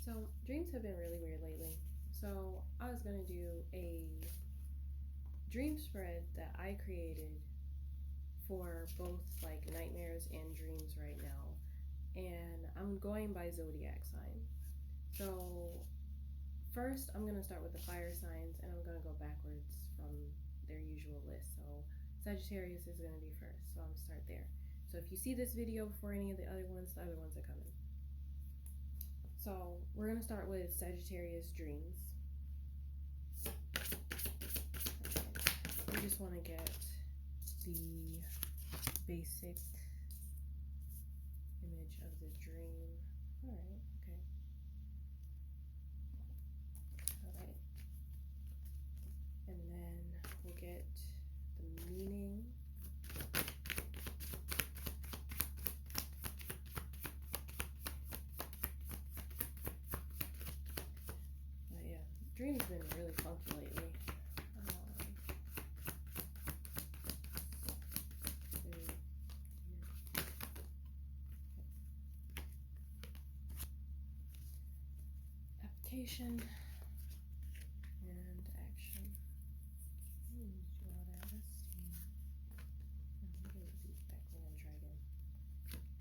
So dreams have been really weird lately. So I was gonna do a dream spread that I created for both like nightmares and dreams right now. And I'm going by zodiac sign. So first I'm gonna start with the fire signs and I'm gonna go backwards from their usual list. So Sagittarius is gonna be first. So I'm gonna start there. So if you see this video before any of the other ones are coming. So we're gonna start with Sagittarius dreams. Okay. We just want to get the basic image of the dream. All right. Okay. All right. And then we'll get the meaning. But yeah, dreams been really funky lately. Application and action.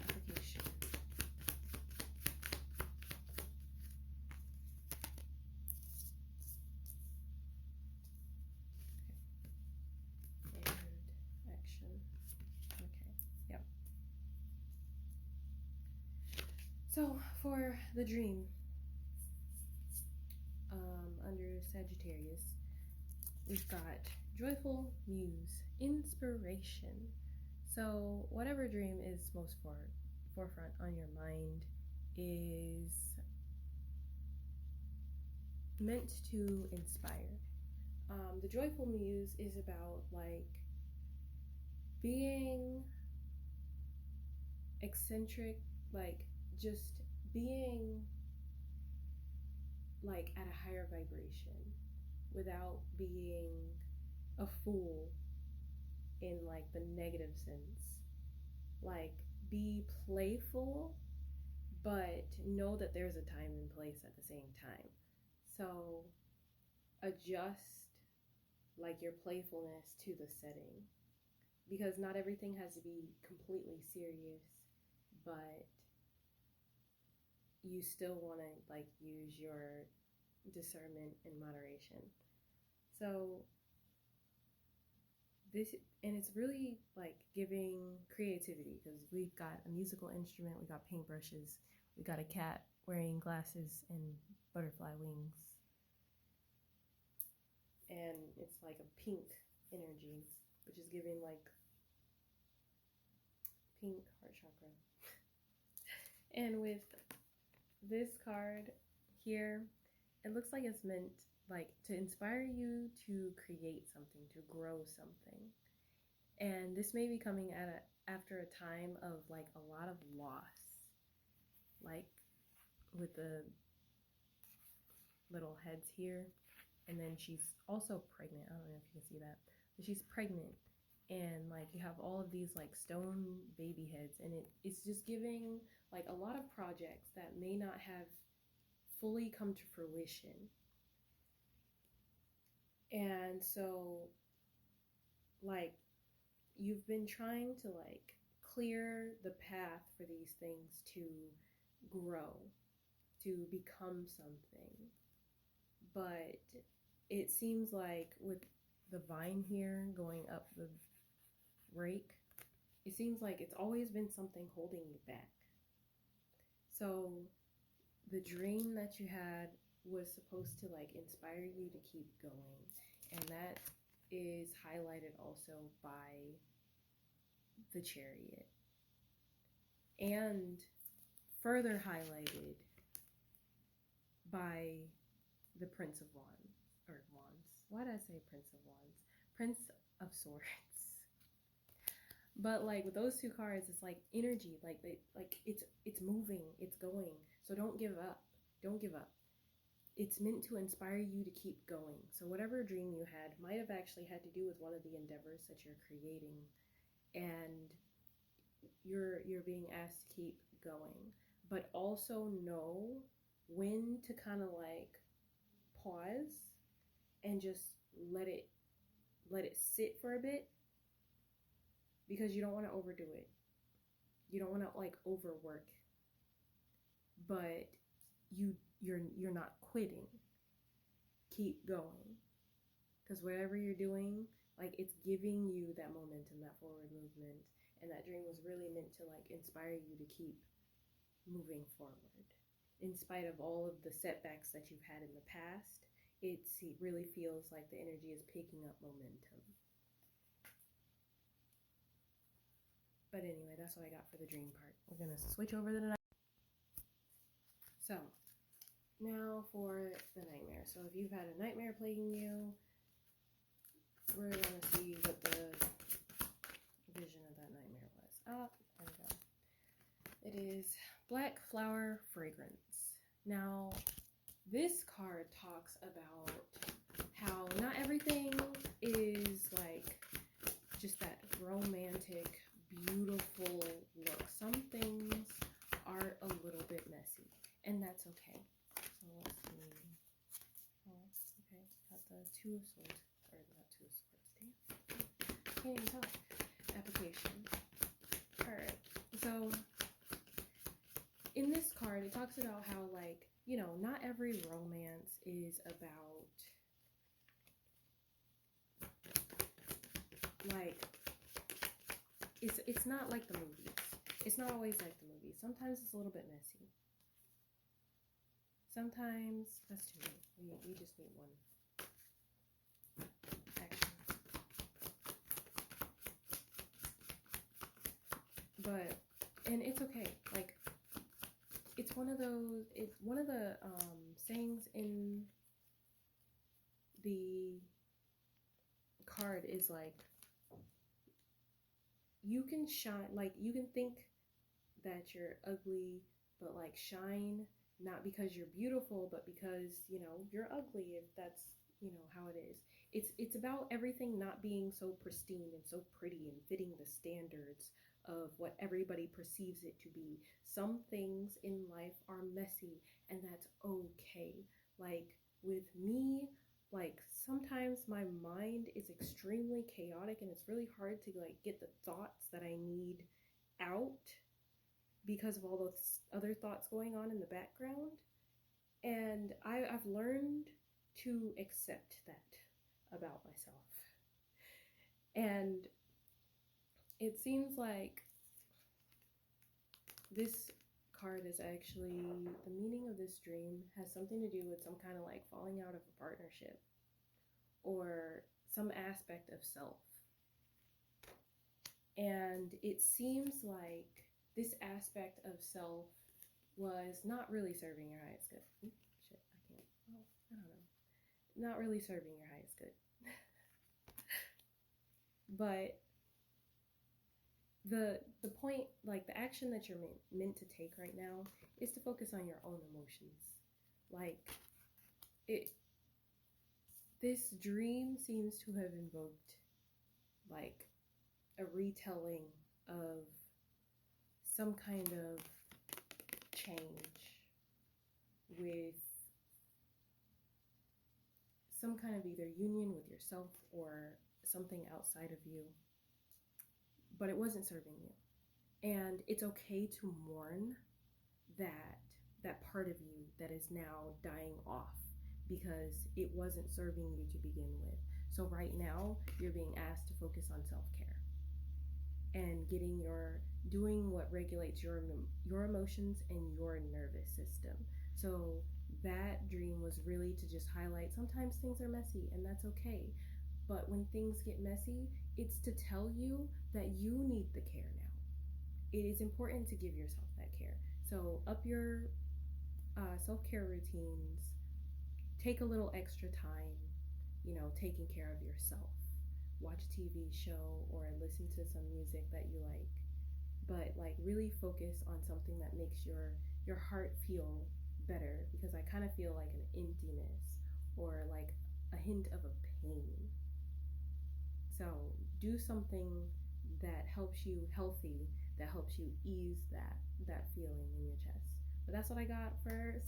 Application. And action. Okay. Yep. So for the dream, under Sagittarius, we've got joyful muse, inspiration. So whatever dream is most forefront on your mind is meant to inspire. The joyful muse is about like being eccentric, like just being like at a higher vibration without being a fool in like the negative sense. Like be playful, but know that there's a time and place at the same time. So adjust like your playfulness to the setting, because not everything has to be completely serious, but you still want to like use your discernment and moderation. So this, and it's really like giving creativity, because we've got a musical instrument, we got paintbrushes, we got a cat wearing glasses and butterfly wings, and it's like a pink energy, which is giving like pink heart chakra. And with this card here, it looks like it's meant like to inspire you to create something, to grow something. And this may be coming after a time of like a lot of loss, like with the little heads here. And then she's also pregnant. I don't know if you can see that, but she's pregnant, and like you have all of these like stone baby heads, and it's just giving like a lot of projects that may not have fully come to fruition. And so like you've been trying to like clear the path for these things to grow, to become something. But it seems like with the vine here going up the rake, it seems like it's always been something holding you back. So the dream that you had was supposed to like inspire you to keep going, and that is highlighted also by the Chariot, and further highlighted by the Prince of Wands, or Wands. Why did I say Prince of Wands? Prince of Swords. But like with those two cards, it's like energy, like it's moving, it's going. So don't give up. Don't give up. It's meant to inspire you to keep going. So whatever dream you had might have actually had to do with one of the endeavors that you're creating, and you're being asked to keep going. But also know when to kind of like pause and just let it sit for a bit, because you don't want to overdo it. You don't want to like overwork, but you're not quitting. Keep going, because whatever you're doing, like, it's giving you that momentum, that forward movement, and that dream was really meant to like inspire you to keep moving forward in spite of all of the setbacks that you've had in the past. It really feels like the energy is picking up momentum. But anyway, that's what I got for the dream part. We're gonna switch over to the night. So now for the nightmare. So if you've had a nightmare plaguing you, we're gonna see what the vision of that nightmare was. Oh, there we go. It is Black Flower Fragrance. Now, this card talks about how not everything is like just that romantic, beautiful look. Some things are a little bit messy, and that's okay. So let's see. Oh, okay. Got the Two of Swords, or not Two of Swords. Damn. Can't even tell. Application. All right. So in this card, it talks about how, like, you know, not every romance is about like it's not like the movies. It's not always like the movies. Sometimes it's a little bit messy. Sometimes that's too many. We just need one action. But and it's okay. Like, it's one of those. It's one of the sayings in the card is like, you can shine, like, you can think that you're ugly, but like shine, not because you're beautiful, but because, you know, you're ugly, if that's, you know, how it is. It's about everything not being so pristine and so pretty and fitting the standards of what everybody perceives it to be. Some things in life are messy, and that's okay. Like with me, like sometimes my mind is extremely chaotic, and it's really hard to like get the thoughts that I need out because of all those other thoughts going on in the background. And I've learned to accept that about myself. And it seems like this card is actually, the meaning of this dream has something to do with some kind of like falling out of a partnership or some aspect of self. And it seems like this aspect of self was not really serving your highest good. Shit, I can't. Oh, I don't know. Not really serving your highest good. But the point, like the action that you're meant to take right now is to focus on your own emotions. Like this dream seems to have invoked like a retelling of some kind of change with some kind of either union with yourself or something outside of you, but it wasn't serving you. And it's okay to mourn that part of you that is now dying off because it wasn't serving you to begin with. So right now you're being asked to focus on self-care and doing what regulates your emotions and your nervous system. So that dream was really to just highlight sometimes things are messy, and that's okay. But when things get messy, it's to tell you that you need the care now. It is important to give yourself that care. So up your self-care routines. Take a little extra time, you know, taking care of yourself. Watch a TV show or listen to some music that you like. But like really focus on something that makes your heart feel better, because I kind of feel like an emptiness or like a hint of a pain. So do something that helps you healthy, that helps you ease that feeling in your chest. But that's what I got for